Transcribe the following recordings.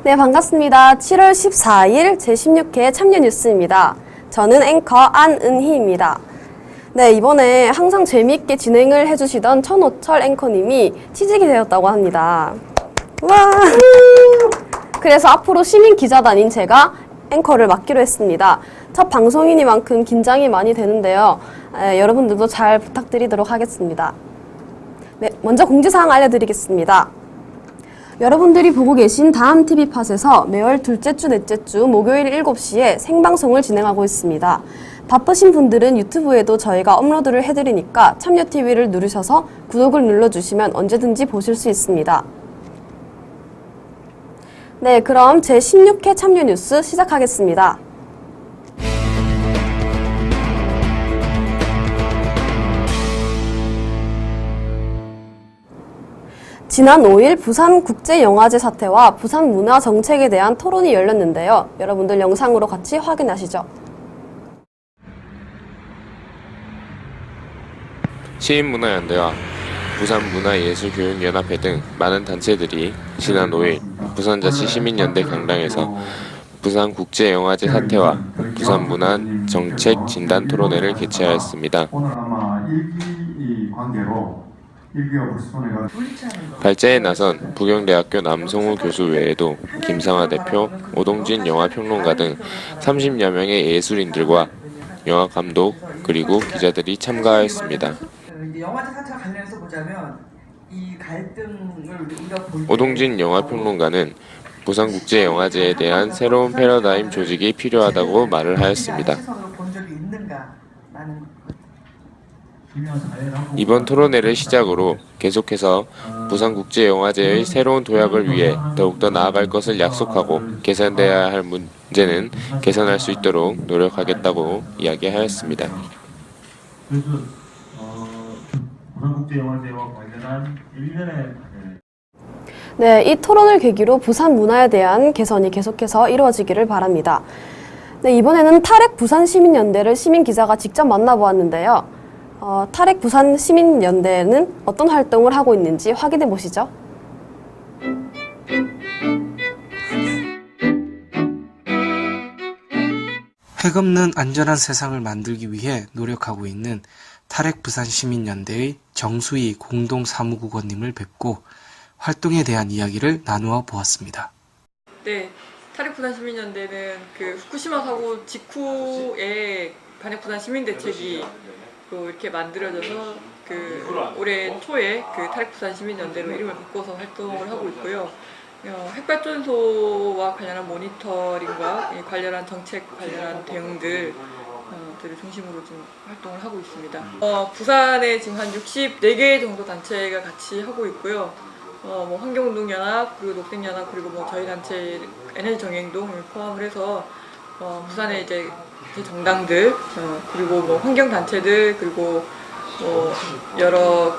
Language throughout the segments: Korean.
네, 반갑습니다. 7월 14일 제16회 참여뉴스입니다. 저는 앵커 안은희입니다. 네, 이번에 항상 재미있게 진행을 해주시던 천호철 앵커님이 취직이 되었다고 합니다. 와! 그래서 앞으로 시민 기자단인 제가 앵커를 맡기로 했습니다. 첫 방송이니만큼 긴장이 많이 되는데요. 여러분들도 잘 부탁드리도록 하겠습니다. 네, 먼저 공지사항 알려드리겠습니다. 여러분들이 보고 계신 다음 TV팟에서 매월 둘째 주, 넷째 주 목요일 7시에 생방송을 진행하고 있습니다. 바쁘신 분들은 유튜브에도 저희가 업로드를 해드리니까 참여TV를 누르셔서 구독을 눌러주시면 언제든지 보실 수 있습니다. 네, 그럼 제16회 참여뉴스 시작하겠습니다. 지난 5일 부산국제영화제 사태와 부산 문화 정책에 대한 토론이 열렸는데요. 여러분들 영상으로 같이 확인하시죠. 시인문화연대와 부산문화예술교육연합회 등 많은 단체들이 지난 5일 부산자치 시민연대 강당에서 부산국제영화제 사태와 부산문화 정책 진단 토론회를 개최하였습니다. 발제에 나선 부경대학교 남성우 교수 외에도 김상화 대표, 오동진 영화평론가 등 30여 명의 예술인들과 영화감독 그리고 기자들이 참가하였습니다. 영화제 사태와 관련해서 보자면 이 갈등을 우리가 볼 때 오동진 영화평론가는 부산국제영화제에 대한 새로운 패러다임 조직이 필요하다고 말을 하였습니다. 이번 토론회를 시작으로 계속해서 부산국제영화제의 새로운 도약을 위해 더욱더 나아갈 것을 약속하고 개선돼야 할 문제는 개선할 수 있도록 노력하겠다고 이야기하였습니다. 그래서 부산국제영화제와 관련한 일련의 네, 이 토론을 계기로 부산 문화에 대한 개선이 계속해서 이루어지기를 바랍니다. 네, 이번에는 탈핵 부산시민연대를 시민기자가 직접 만나보았는데요. 탈핵 부산시민연대는 어떤 활동을 하고 있는지 확인해 보시죠. 핵 없는 안전한 세상을 만들기 위해 노력하고 있는 탈핵 부산시민연대의 정수희 공동사무국원님을 뵙고 활동에 대한 이야기를 나누어 보았습니다. 네, 탈핵 부산시민연대는 그 후쿠시마 사고 직후에 반핵 부산 시민대책이 또 이렇게 만들어져서 그 올해 초에 그 탈핵 부산 시민연대로 이름을 바꿔서 활동을 하고 있고요. 핵발전소와 관련한 모니터링과 관련한 정책 관련한 대응들 들을 중심으로 지금 활동을 하고 있습니다. 부산에 지금 한 64개 정도 단체가 같이 하고 있고요. 뭐 환경운동연합, 그리고 녹색연합, 그리고 뭐 저희 단체 에너지정의행동을 포함을 해서 부산에 이제 정당들, 그리고 뭐 환경단체들, 그리고 뭐 여러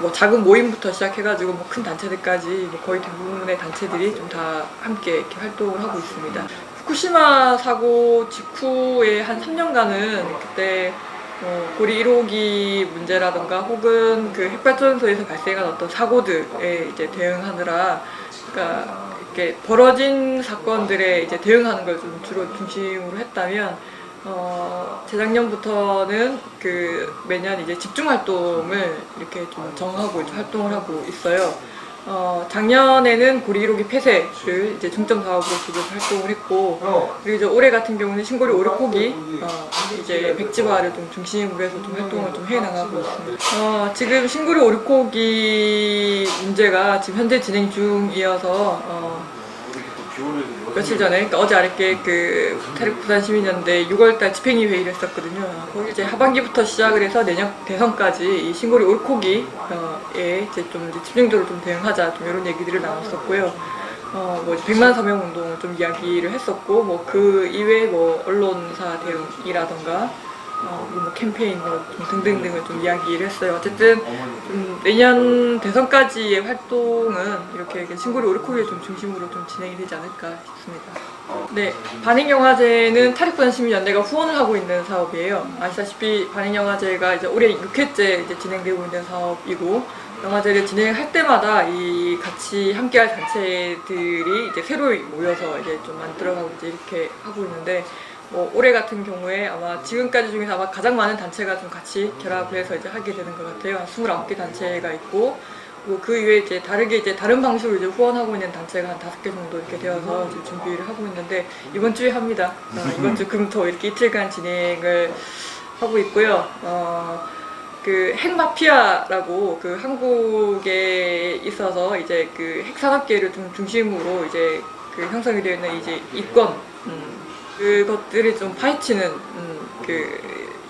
뭐 작은 모임부터 시작해가지고 뭐 큰 단체들까지 뭐 거의 대부분의 단체들이 좀 다 함께 이렇게 활동을 하고 있습니다. 후쿠시마 사고 직후에 한 3년간은 그때 고리 1호기 문제라던가 혹은 그 핵발전소에서 발생한 어떤 사고들에 이제 대응하느라, 그러니까 이렇게 벌어진 사건들에 이제 대응하는 걸 좀 주로 중심으로 했다면, 재작년부터는 그 매년 이제 집중 활동을 이렇게 좀 정하고 활동을 하고 있어요. 작년에는 고리 1호기 폐쇄를 이제 중점 사업으로 지금 활동을 했고, 그리고 이제 올해 같은 경우는 신고리 5, 6호기 이제 백지화를 좀 중심으로 해서 좀 활동을 좀 해나가고 있습니다. 지금 신고리 5, 6호기 문제가 지금 현재 진행 중이어서 며칠 전에, 그러니까 어제 아랫게 그 탈핵 부산시민연대 6월달 집행위 회의를 했었거든요. 거기 이제 하반기부터 시작을 해서 내년 대선까지 이 신고리 5, 6호기에 이제 좀 집중적으로 좀 대응하자, 좀 이런 얘기들을 나눴었고요. 뭐 100만 서명 운동을 좀 이야기를 했었고, 뭐 그 이외에 뭐 언론사 대응이라던가 그리고 뭐 캠페인 좀 등등등을 좀 이야기를 했어요. 어쨌든 좀 내년 대선까지의 활동은 이렇게 신고리 오르코기를 좀 중심으로 좀 진행이 되지 않을까 싶습니다. 네, 반익영화제는 탈핵부산시민연대가 후원을 하고 있는 사업이에요. 아시다시피 반익영화제가 이제 올해 6회째 이제 진행되고 있는 사업이고, 영화제를 진행할 때마다 이 같이 함께할 단체들이 이제 새로 모여서 이제 좀 만들어가고 이제 이렇게 하고 있는데, 뭐 올해 같은 경우에 아마 지금까지 중에서 아마 가장 많은 단체가 좀 같이 결합을 해서 이제 하게 되는 것 같아요. 한 29개 단체가 있고, 그리고 그 이외에 이제 다르게 이제 다른 방식으로 이제 후원하고 있는 단체가 한 5개 정도 이렇게 되어서 이제 준비를 하고 있는데, 이번 주에 합니다. 이번 주 금토 이렇게 이틀간 진행을 하고 있고요. 그 핵마피아라고 그 한국에 있어서 이제 그 핵산업계를 좀 중심으로 이제 그 형성이 되어 있는 이제 이권 그것들을 좀 파헤치는 그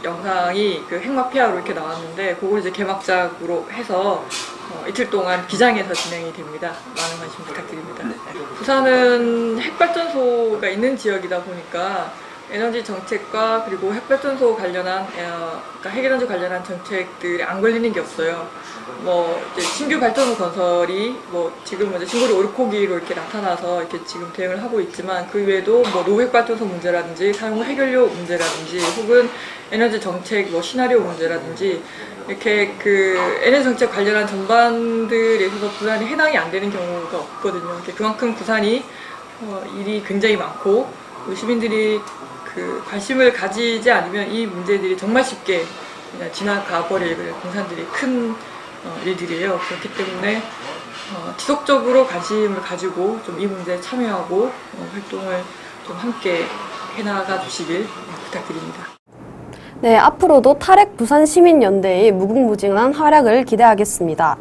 영상이 그 핵마피아로 이렇게 나왔는데, 그걸 이제 개막작으로 해서 이틀 동안 기장에서 진행이 됩니다. 많은 관심 부탁드립니다. 부산은 핵발전소가 있는 지역이다 보니까 에너지 정책과 그리고 핵발전소 관련한 그러니까 핵에너지 관련한 정책들이 안 걸리는 게 없어요. 뭐 이제 신규 발전소 건설이 뭐 지금 이제 신고리 오르코기로 이렇게 나타나서 이렇게 지금 대응을 하고 있지만, 그 외에도 뭐 노획 발전소 문제라든지 사용 해결료 문제라든지 혹은 에너지 정책 뭐 시나리오 문제라든지 이렇게 그 에너지 정책 관련한 전반들에 있어서 부산이 해당이 안 되는 경우가 없거든요. 이렇게 그만큼 부산이 일이 굉장히 많고 시민들이 그 관심을 가지지 않으면 이 문제들이 정말 쉽게 그냥 지나가 버릴 공산들이 큰 일들이에요. 그렇기 때문에 지속적으로 관심을 가지고 좀 이 문제에 참여하고 활동을 좀 함께 해나가 주시길 부탁드립니다. 네, 앞으로도 탈핵 부산시민연대의 무궁무진한 활약을 기대하겠습니다.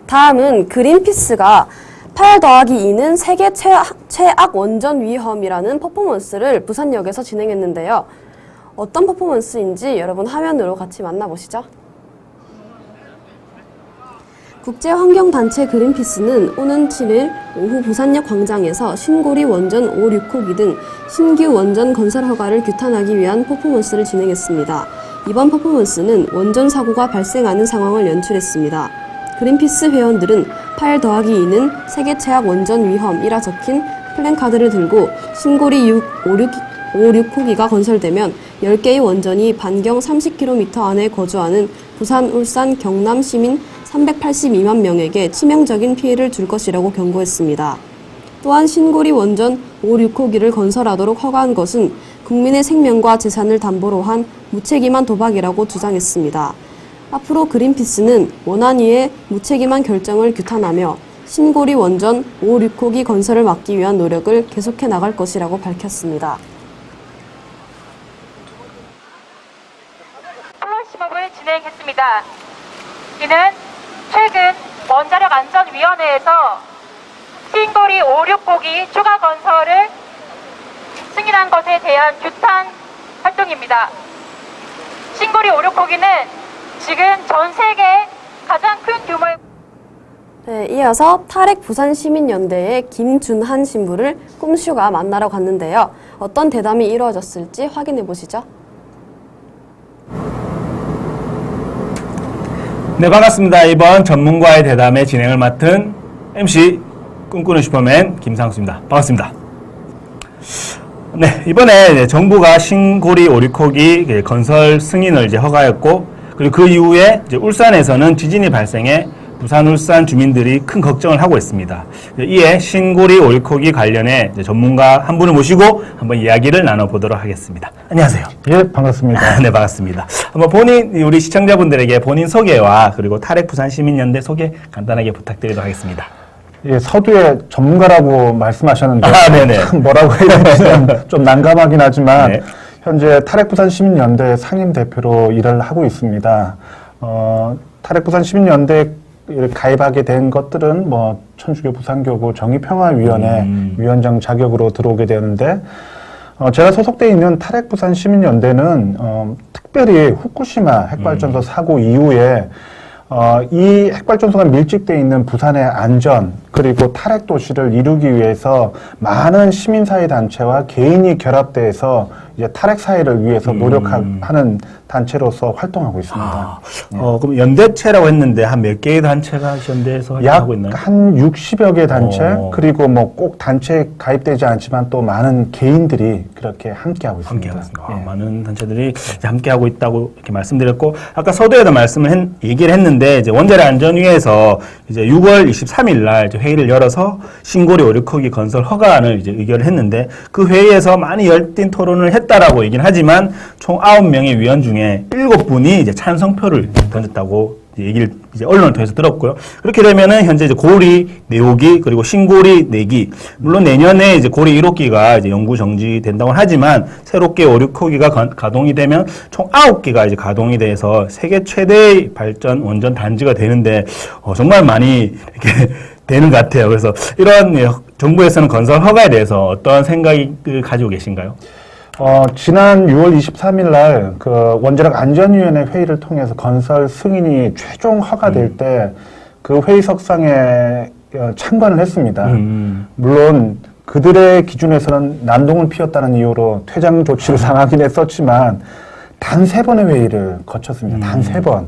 다음은 그린피스가 8+2는 세계 최악 원전 위험이라는 퍼포먼스를 부산역에서 진행했는데요. 어떤 퍼포먼스인지 여러분 화면으로 같이 만나보시죠. 국제환경단체 그린피스는 오는 7일 오후 부산역 광장에서 신고리 원전 5, 6호기 등 신규 원전 건설 허가를 규탄하기 위한 퍼포먼스를 진행했습니다. 이번 퍼포먼스는 원전 사고가 발생하는 상황을 연출했습니다. 그린피스 회원들은 8+2는 세계 최악 원전 위험이라 적힌 플랜카드를 들고 신고리 5, 6호기가 건설되면 10개의 원전이 반경 30km 안에 거주하는 부산, 울산, 경남 시민 382만 명에게 치명적인 피해를 줄 것이라고 경고했습니다. 또한 신고리 원전 5, 6호기를 건설하도록 허가한 것은 국민의 생명과 재산을 담보로 한 무책임한 도박이라고 주장했습니다. 앞으로 그린피스는 원안위의 무책임한 결정을 규탄하며 신고리 원전 5, 6호기 건설을 막기 위한 노력을 계속해 나갈 것이라고 밝혔습니다. 플래시몹을 진행했습니다. 이는 최근 원자력안전위원회에서 신고리 5, 6호기 추가 건설을 승인한 것에 대한 규탄 활동입니다. 신고리 5, 6호기는 지금 전 세계 가장 큰 규모의 네, 이어서 탈핵 부산시민연대의 김준한 신부를 꿈슈가 만나러 갔는데요. 어떤 대담이 이루어졌을지 확인해 보시죠. 네, 반갑습니다. 이번 전문가의 대담의 진행을 맡은 MC 꿈꾸는 슈퍼맨 김상수입니다. 반갑습니다. 네, 이번에 정부가 신고리 5, 6호기 건설 승인을 이제 허가했고, 그리고 그 이후에 이제 울산에서는 지진이 발생해 부산, 울산 주민들이 큰 걱정을 하고 있습니다. 이에 신고리 5, 6호기 관련해 전문가 한 분을 모시고 한번 이야기를 나눠보도록 하겠습니다. 안녕하세요. 예, 반갑습니다. 네, 반갑습니다. 한번 우리 시청자분들에게 본인 소개와 그리고 탈핵 부산시민연대 소개 간단하게 부탁드리도록 하겠습니다. 예, 서두에 전문가라고 말씀하셨는데 네네. 뭐라고 해야 될지 좀 난감하긴 하지만 네. 현재 탈핵부산시민연대 상임대표로 일을 하고 있습니다. 탈핵부산시민연대 가입하게 된 것들은 뭐 천주교 부산교구 정의평화위원회 위원장 자격으로 들어오게 되는데, 제가 소속돼 있는 탈핵부산시민연대는 특별히 후쿠시마 핵발전소 사고 이후에 이 핵발전소가 밀집되어 있는 부산의 안전 그리고 탈핵 도시를 이루기 위해서 많은 시민사회 단체와 개인이 결합돼서 이제 탈핵 사회를 위해서 노력하는 단체로서 활동하고 있습니다. 그럼 연대체라고 했는데 한 몇 개의 단체가 연대에서 약 활동하고 있나요? 한 60여 개 단체, 그리고 뭐 꼭 단체에 가입되지 않지만 또 많은 개인들이 그렇게 함께하고 있습니다. 함께하고 있습니다. 예. 많은 단체들이 이제 함께하고 있다고 이렇게 말씀드렸고, 아까 서두에도 얘기를 했는데, 이제 원자력 안전위에서 이제 6월 23일 날 이제 회의를 열어서 신고리 오류커기 건설 허가안을 이제 의결을 했는데, 그 회의에서 많이 열띤 토론을 했다라고 얘기는 하지만, 총 9명의 위원 중에 7분이 이제 찬성표를 던졌다고 얘기를 이제 언론을 통해서 들었고요. 그렇게 되면은 현재 이제 고리 4호기 그리고 신고리 4기, 물론 내년에 이제 고리 1호기가 이제 영구 정지된다고 하지만 새롭게 5, 6호기가 가동이 되면 총 9기가 이제 가동이 돼서 세계 최대의 발전 원전 단지가 되는데 정말 많이 이렇게 되는 것 같아요. 그래서 이런 정부에서는 건설 허가에 대해서 어떤 생각을 가지고 계신가요? 지난 6월 23일 날 그 원자력 안전위원회 회의를 통해서 건설 승인이 최종 허가될 때 그 회의석상에 참관을 했습니다. 물론 그들의 기준에서는 난동을 피웠다는 이유로 퇴장 조치를 당하긴 했었지만 단 3번의 회의를 거쳤습니다. 단 3번.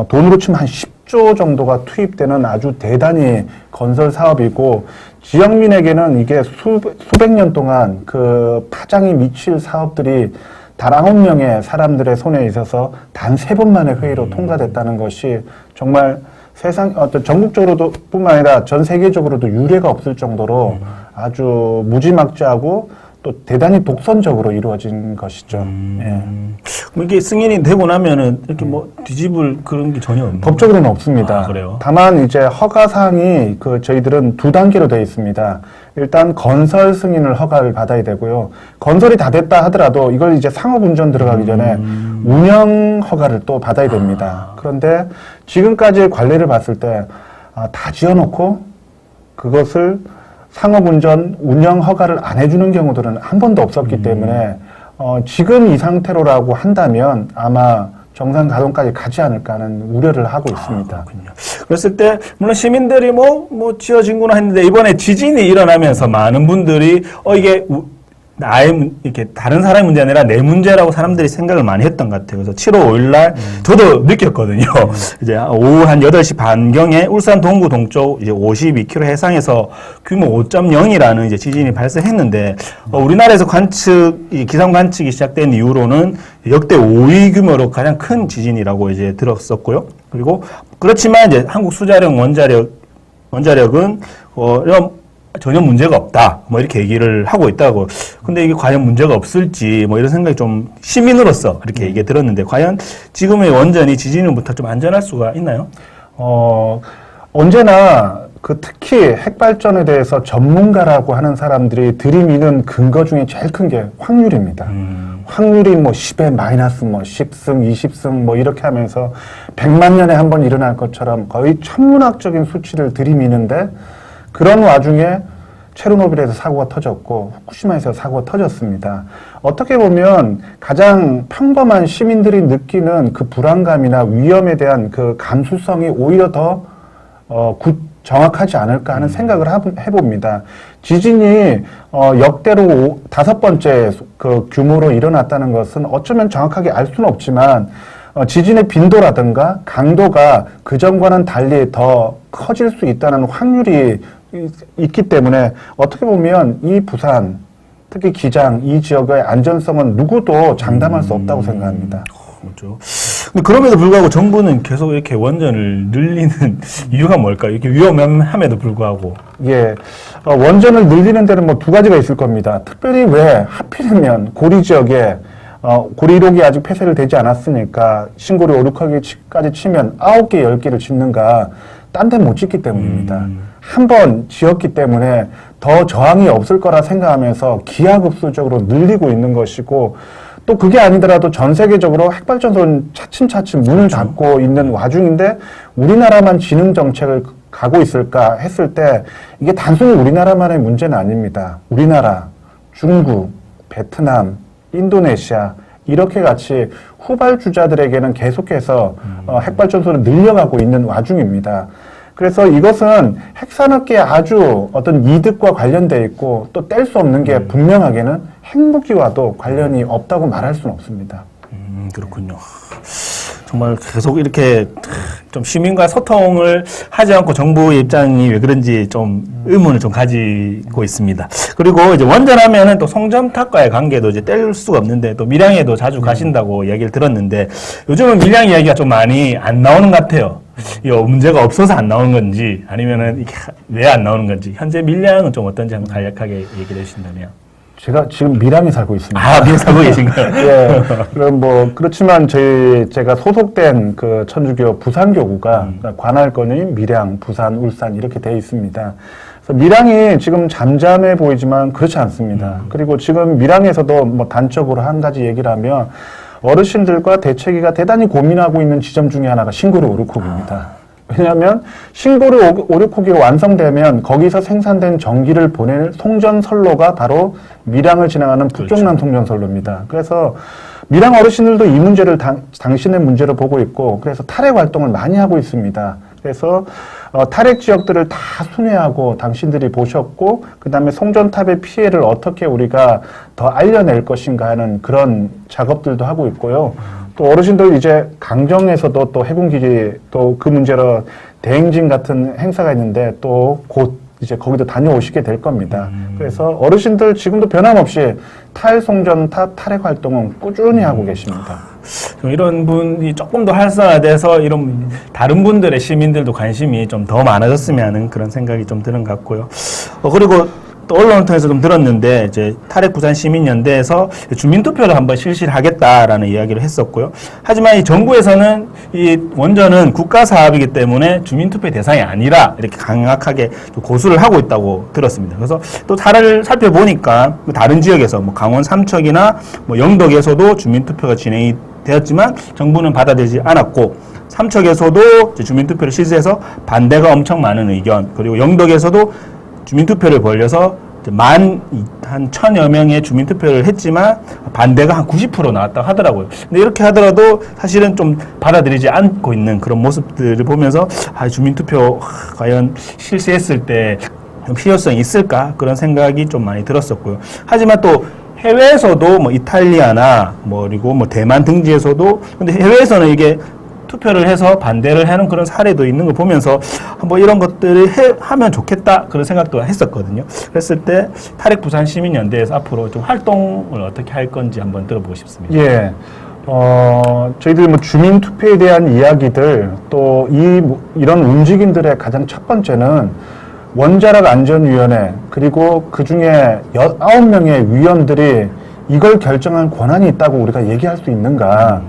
돈으로 치면 한 10조 정도가 투입되는 아주 대단히 건설 사업이고, 지역민에게는 이게 수백 년 동안 그 파장이 미칠 사업들이 단 9명의 사람들의 손에 있어서 단 3번만의 회의로 통과됐다는 것이 정말 전국적으로도 뿐만 아니라 전 세계적으로도 유례가 없을 정도로 아주 무지막지하고 또 대단히 독선적으로 이루어진 것이죠. 예. 그럼 이게 승인이 되고 나면은 이렇게 뭐 뒤집을 그런 게 전혀 없나요? 법적으로는 없습니다. 그래요? 다만 이제 허가 사항이 저희들은 2단계로 되어 있습니다. 일단 건설 승인을 허가를 받아야 되고요. 건설이 다 됐다 하더라도 이걸 이제 상업 운전 들어가기 전에 운영 허가를 또 받아야 됩니다. 그런데 지금까지의 관례를 봤을 때 다 지어놓고 그것을 상업운전 운영 허가를 안 해주는 경우들은 한 번도 없었기 때문에 지금 이 상태로라고 한다면 아마 정상 가동까지 가지 않을까 하는 우려를 하고 있습니다. 그렇군요. 그랬을 때 물론 시민들이 뭐 지어진구나 했는데 이번에 지진이 일어나면서 많은 분들이 이게 이렇게 다른 사람의 문제 아니라 내 문제라고 사람들이 생각을 많이 했던 것 같아요. 그래서 7월 5일 날 저도 느꼈거든요. 이제 오후 한 8시 반경에 울산 동구 동쪽 이제 52km 해상에서 규모 5.0이라는 이제 지진이 발생했는데, 우리나라에서 기상 관측이 시작된 이후로는 역대 5위 규모로 가장 큰 지진이라고 이제 들었었고요. 그리고 그렇지만 이제 한국 수자력 원자력은 전혀 문제가 없다. 뭐 이렇게 얘기를 하고 있다고. 근데 이게 과연 문제가 없을지 뭐 이런 생각이 좀 시민으로서 이렇게 얘기 들었는데, 과연 지금의 원전이 지진으로부터 좀 안전할 수가 있나요? 언제나 특히 핵발전에 대해서 전문가라고 하는 사람들이 들이미는 근거 중에 제일 큰 게 확률입니다. 확률이 뭐 10에 마이너스 뭐 10승, 20승 뭐 이렇게 하면서 100만 년에 한 번 일어날 것처럼 거의 천문학적인 수치를 들이미는데, 그런 와중에 체르노빌에서 사고가 터졌고 후쿠시마에서 사고가 터졌습니다. 어떻게 보면 가장 평범한 시민들이 느끼는 그 불안감이나 위험에 대한 그 감수성이 오히려 더 정확하지 않을까 하는 생각을 해봅니다. 지진이 역대로 5번째 그 규모로 일어났다는 것은 어쩌면 정확하게 알 수는 없지만 지진의 빈도라든가 강도가 그전과는 달리 더 커질 수 있다는 확률이 있기 때문에 어떻게 보면 이 부산, 특히 기장, 이 지역의 안전성은 누구도 장담할 수 없다고 생각합니다. 그렇죠. 근데 그럼에도 불구하고 정부는 계속 이렇게 원전을 늘리는 이유가 뭘까요? 이렇게 위험함에도 불구하고. 예, 원전을 늘리는 데는 뭐 2가지가 있을 겁니다. 특별히 왜 하필이면 고리 지역에 고리 1호기 아직 폐쇄를 되지 않았으니까 신고리 5, 6호기까지 치면 9개, 10개를 짓는가, 딴 데 못 짓기 때문입니다. 한 번 지었기 때문에 더 저항이 없을 거라 생각하면서 기하급수적으로 늘리고 있는 것이고, 또 그게 아니더라도 전 세계적으로 핵발전소는 차츰차츰 문을 닫고 있는 와중인데 우리나라만 진흥 정책을 가고 있을까 했을 때 이게 단순히 우리나라만의 문제는 아닙니다. 우리나라, 중국, 베트남, 인도네시아 이렇게 같이 후발주자들에게는 계속해서 핵발전소를 늘려가고 있는 와중입니다. 그래서 이것은 핵산업계에 아주 어떤 이득과 관련돼 있고 또 뗄 수 없는 게 분명하게는 핵무기와도 관련이 없다고 말할 수는 없습니다. 그렇군요. 정말 계속 이렇게 좀 시민과 소통을 하지 않고 정부의 입장이 왜 그런지 좀 의문을 좀 가지고 있습니다. 그리고 이제 원전하면은 또 송전탑과의 관계도 이제 뗄 수가 없는데 또 밀양에도 자주 가신다고 이야기를 들었는데 요즘은 밀양 이야기가 좀 많이 안 나오는 것 같아요. 이거 문제가 없어서 안 나오는 건지 아니면은 이게 왜 안 나오는 건지 현재 밀양은 좀 어떤지 한번 간략하게 얘기를 해주신다면. 제가 지금 밀양에 살고 있습니다. 아, 밀양 살고 계신가요? 예. 그럼 그렇지만 제가 소속된 그 천주교 부산교구가 관할권이 밀양, 부산, 울산 이렇게 돼 있습니다. 그래서 밀양이 지금 잠잠해 보이지만 그렇지 않습니다. 그리고 지금 밀양에서도 뭐 단적으로 한 가지 얘기를 하면 어르신들과 대책위가 대단히 고민하고 있는 지점 중에 하나가 신고리 오륙호기입니다. 왜냐하면 신고리 오륙호기가 완성되면 거기서 생산된 전기를 보낼 송전선로가 바로 밀양을 지나가는 북경남 송전선로입니다. 그래서 밀양 어르신들도 이 문제를 당신의 문제로 보고 있고 그래서 탈핵 활동을 많이 하고 있습니다. 그래서 탈핵 지역들을 다 순회하고 당신들이 보셨고 그 다음에 송전탑의 피해를 어떻게 우리가 더 알려낼 것인가 하는 그런 작업들도 하고 있고요. 또 어르신들 이제 강정에서도 또 해군기지 또 그 문제로 대행진 같은 행사가 있는데 또 곧 이제 거기도 다녀오시게 될 겁니다. 그래서 어르신들 지금도 변함없이 탈송전탑 탈핵 활동은 꾸준히 하고 계십니다. 이런 분이 조금 더 활성화돼서 이런 다른 분들의 시민들도 관심이 좀 더 많아졌으면 하는 그런 생각이 좀 드는 것 같고요. 그리고 또 언론을 통해서 좀 들었는데 이제 탈핵 부산 시민연대에서 주민투표를 한번 실시를 하겠다라는 이야기를 했었고요. 하지만 이 정부에서는 이 원전은 국가 사업이기 때문에 주민투표 대상이 아니라 이렇게 강력하게 고수를 하고 있다고 들었습니다. 그래서 또 사례를 살펴보니까 다른 지역에서 뭐 강원 삼척이나 뭐 영덕에서도 주민투표가 진행이 되었지만 정부는 받아들이지 않았고 삼척에서도 주민투표를 실시해서 반대가 엄청 많은 의견 그리고 영덕에서도 주민투표를 벌려서 한 1000여 명의 주민투표를 했지만 반대가 한 90% 나왔다고 하더라고요. 근데 이렇게 하더라도 사실은 좀 받아들이지 않고 있는 그런 모습들을 보면서 주민투표 과연 실시했을 때 좀 필요성이 있을까? 그런 생각이 좀 많이 들었었고요. 하지만 또 해외에서도 뭐 이탈리아나 그리고 대만 등지에서도 근데 해외에서는 이게 투표를 해서 반대를 하는 그런 사례도 있는 걸 보면서 뭐 이런 것들을 하면 좋겠다 그런 생각도 했었거든요. 그랬을 때 탈핵 부산 시민연대에서 앞으로 좀 활동을 어떻게 할 건지 한번 들어보고 싶습니다. 예. 저희들 뭐 주민 투표에 대한 이야기들 또 이런 움직임들의 가장 첫 번째는 원자력 안전위원회 그리고 그 중에 9명의 위원들이 이걸 결정한 권한이 있다고 우리가 얘기할 수 있는가?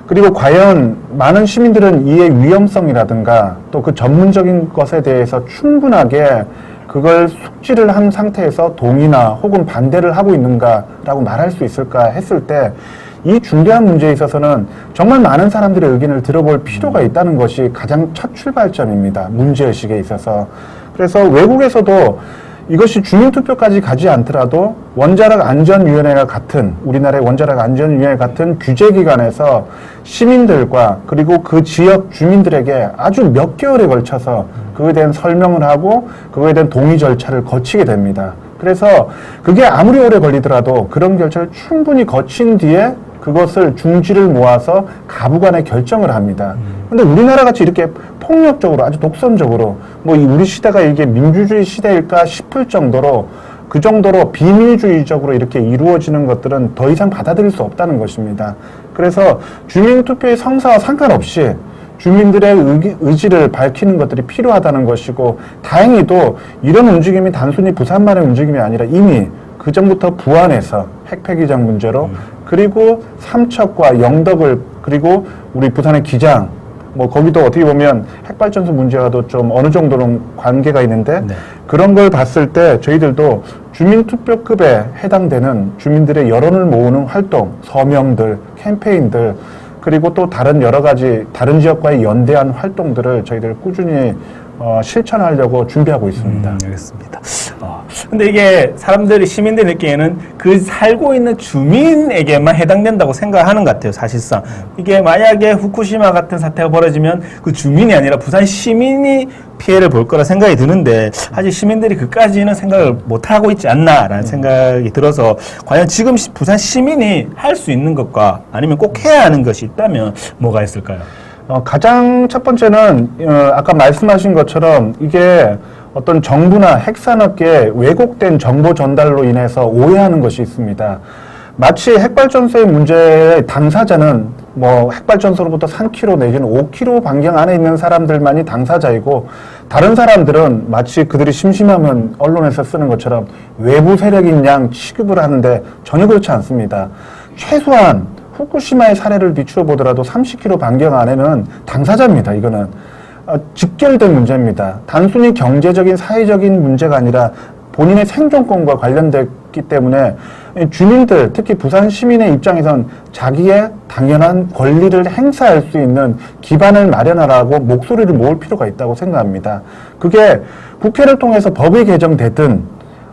그리고 과연 많은 시민들은 이의 위험성이라든가 또 그 전문적인 것에 대해서 충분하게 그걸 숙지를 한 상태에서 동의나 혹은 반대를 하고 있는가라고 말할 수 있을까 했을 때 이 중대한 문제에 있어서는 정말 많은 사람들의 의견을 들어볼 필요가 있다는 것이 가장 첫 출발점입니다. 문제의식에 있어서. 그래서 외국에서도 이것이 주민투표까지 가지 않더라도 원자력 안전위원회가 같은 우리나라의 원자력 안전위원회 같은 규제기관에서 시민들과 그리고 그 지역 주민들에게 아주 몇 개월에 걸쳐서 그거에 대한 설명을 하고 그거에 대한 동의 절차를 거치게 됩니다. 그래서 그게 아무리 오래 걸리더라도 그런 절차를 충분히 거친 뒤에 그것을 중지를 모아서 가부간에 결정을 합니다. 근데 우리나라 같이 이렇게 폭력적으로 아주 독선적으로 우리 시대가 이게 민주주의 시대일까 싶을 정도로 그 정도로 비민주의적으로 이렇게 이루어지는 것들은 더 이상 받아들일 수 없다는 것입니다. 그래서 주민투표의 성사와 상관없이 주민들의 의지를 밝히는 것들이 필요하다는 것이고 다행히도 이런 움직임이 단순히 부산만의 움직임이 아니라 이미 그 전부터 부안에서 핵폐기장 문제로 그리고 삼척과 영덕을 그리고 우리 부산의 기장 거기도 어떻게 보면 핵발전소 문제와도 좀 어느 정도는 관계가 있는데 그런 걸 봤을 때 저희들도 주민투표급에 해당되는 주민들의 여론을 모으는 활동, 서명들, 캠페인들 그리고 또 다른 여러 가지 다른 지역과의 연대한 활동들을 저희들 꾸준히 실천하려고 준비하고 있습니다. 알겠습니다. 근데 이게 사람들이, 시민들이 느끼에는 그 살고 있는 주민에게만 해당된다고 생각하는 것 같아요, 사실상. 이게 만약에 후쿠시마 같은 사태가 벌어지면 그 주민이 아니라 부산 시민이 피해를 볼 거라 생각이 드는데, 사실 시민들이 그까지는 생각을 못 하고 있지 않나라는 생각이 들어서, 과연 지금 부산 시민이 할 수 있는 것과 아니면 꼭 해야 하는 것이 있다면 뭐가 있을까요? 가장 첫 번째는 아까 말씀하신 것처럼 이게 어떤 정부나 핵산업계의 왜곡된 정보 전달로 인해서 오해하는 것이 있습니다. 마치 핵발전소의 문제의 당사자는 뭐 핵발전소로부터 3km 내지는 5km 반경 안에 있는 사람들만이 당사자이고, 다른 사람들은 마치 그들이 심심하면 언론에서 쓰는 것처럼 외부 세력인 양 취급을 하는데 전혀 그렇지 않습니다. 최소한 후쿠시마의 사례를 비추어 보더라도 30km 반경 안에는 당사자입니다. 이거는 직결된 문제입니다. 단순히 경제적인, 사회적인 문제가 아니라 본인의 생존권과 관련됐기 때문에 주민들, 특히 부산 시민의 입장에선 자기의 당연한 권리를 행사할 수 있는 기반을 마련하라고 목소리를 모을 필요가 있다고 생각합니다. 그게 국회를 통해서 법이 개정되든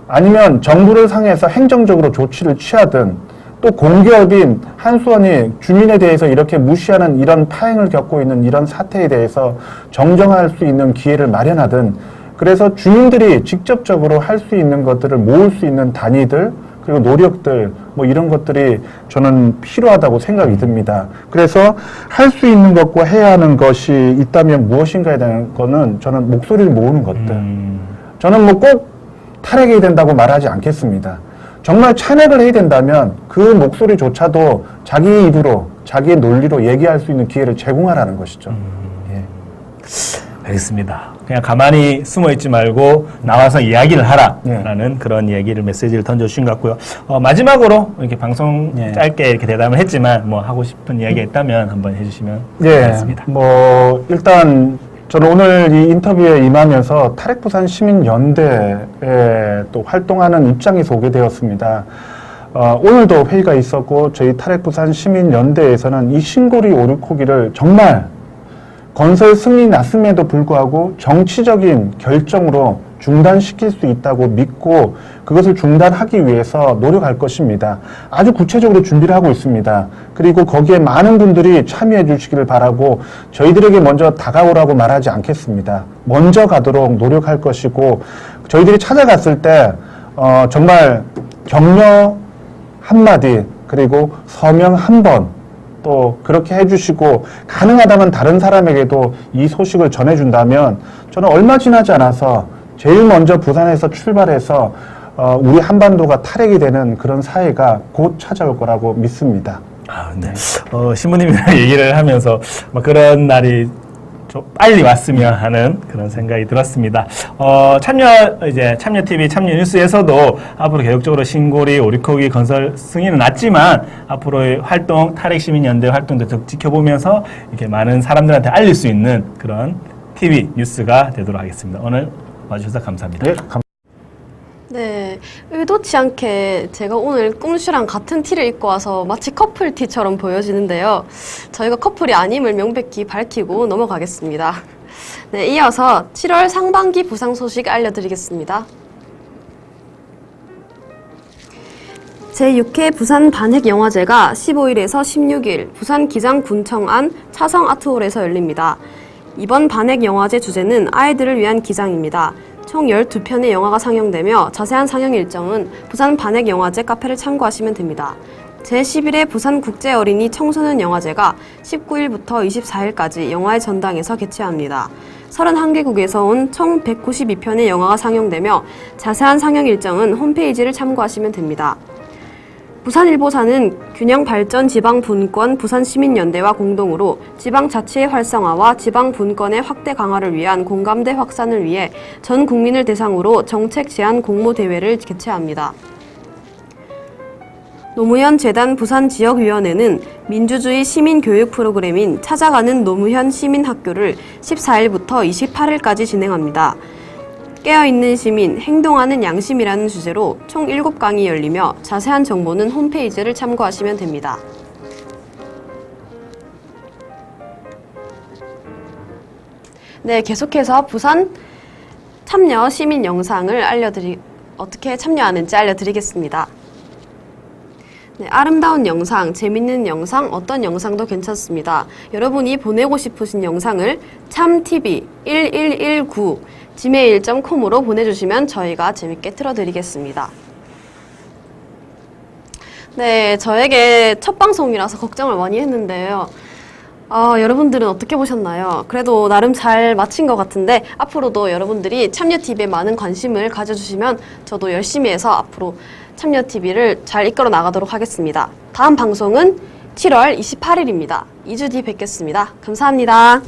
아니면 정부를 상해서 행정적으로 조치를 취하든, 또 공기업인 한수원이 주민에 대해서 이렇게 무시하는 이런 파행을 겪고 있는 이런 사태에 대해서 정정할 수 있는 기회를 마련하든, 그래서 주민들이 직접적으로 할 수 있는 것들을 모을 수 있는 단위들, 그리고 노력들, 뭐 이런 것들이 저는 필요하다고 생각이 듭니다. 그래서 할 수 있는 것과 해야 하는 것이 있다면 무엇인가에 대한 거는 저는 목소리를 모으는 것들. 저는 뭐 꼭 탈핵해야 된다고 말하지 않겠습니다. 정말 찬핵을 해야 된다면 그 목소리조차도 자기 입으로, 자기의 논리로 얘기할 수 있는 기회를 제공하라는 것이죠. 예. 알겠습니다. 그냥 가만히 숨어있지 말고 나와서 이야기를 하라라는 그런 얘기를, 메시지를 던져주신 것 같고요. 마지막으로 이렇게 방송 짧게 이렇게 대담을 했지만 뭐 하고 싶은 이야기가 있다면 한번 해주시면 좋겠습니다. 뭐 일단 저는 오늘 이 인터뷰에 임하면서 탈핵부산 시민연대에 또 활동하는 입장이 소개되었습니다. 오늘도 회의가 있었고 저희 탈핵부산 시민연대에서는 이 신고리 오류코기를 정말 건설 승인이 났음에도 불구하고 정치적인 결정으로 중단시킬 수 있다고 믿고 그것을 중단하기 위해서 노력할 것입니다. 아주 구체적으로 준비를 하고 있습니다. 그리고 거기에 많은 분들이 참여해 주시기를 바라고, 저희들에게 먼저 다가오라고 말하지 않겠습니다. 먼저 가도록 노력할 것이고, 저희들이 찾아갔을 때 정말 격려 한마디, 그리고 서명 한 번, 또 그렇게 해주시고 가능하다면 다른 사람에게도 이 소식을 전해준다면 저는 얼마 지나지 않아서 제일 먼저 부산에서 출발해서 우리 한반도가 탈핵이 되는 그런 사회가 곧 찾아올 거라고 믿습니다. 네. 신부님이랑 얘기를 하면서 그런 날이 좀 빨리 왔으면 하는 그런 생각이 들었습니다. 참여TV, 참여뉴스에서도 앞으로 계속적으로 신고리, 오리코기 건설 승인은 났지만 앞으로의 활동, 탈핵시민연대 활동도 더 지켜보면서 이렇게 많은 사람들한테 알릴 수 있는 그런 TV, 뉴스가 되도록 하겠습니다. 오늘 와주셔서 감사합니다. 네, 의도치 않게 제가 오늘 꿈씨랑 같은 티를 입고 와서 마치 커플티처럼 보여지는데요. 저희가 커플이 아님을 명백히 밝히고 넘어가겠습니다. 네, 이어서 7월 상반기 부상 소식 알려드리겠습니다. 제6회 부산 반핵영화제가 15일에서 16일 부산 기장군청 안 차성 아트홀에서 열립니다. 이번 반핵영화제 주제는 아이들을 위한 기장입니다. 총 12편의 영화가 상영되며 자세한 상영 일정은 부산 반핵영화제 카페를 참고하시면 됩니다. 제11회 부산국제어린이 청소년 영화제가 19일부터 24일까지 영화의 전당에서 개최합니다. 31개국에서 온 총 192편의 영화가 상영되며 자세한 상영 일정은 홈페이지를 참고하시면 됩니다. 부산일보사는 균형발전 지방분권 부산시민연대와 공동으로 지방자치의 활성화와 지방분권의 확대 강화를 위한 공감대 확산을 위해 전 국민을 대상으로 정책 제안 공모대회를 개최합니다. 노무현 재단 부산지역위원회는 민주주의 시민교육 프로그램인 찾아가는 노무현 시민학교를 14일부터 28일까지 진행합니다. 깨어있는 시민, 행동하는 양심이라는 주제로 총 7강이 열리며 자세한 정보는 홈페이지를 참고하시면 됩니다. 네, 계속해서 부산 참여 시민 영상을 어떻게 참여하는지 알려드리겠습니다. 네, 아름다운 영상, 재밌는 영상, 어떤 영상도 괜찮습니다. 여러분이 보내고 싶으신 영상을 참tv1119 gmail.com으로 보내주시면 저희가 재밌게 틀어드리겠습니다. 네, 저에게 첫 방송이라서 걱정을 많이 했는데요. 여러분들은 어떻게 보셨나요? 그래도 나름 잘 마친 것 같은데 앞으로도 여러분들이 참여TV에 많은 관심을 가져주시면 저도 열심히 해서 앞으로 참여TV를 잘 이끌어 나가도록 하겠습니다. 다음 방송은 7월 28일입니다. 2주 뒤 뵙겠습니다. 감사합니다.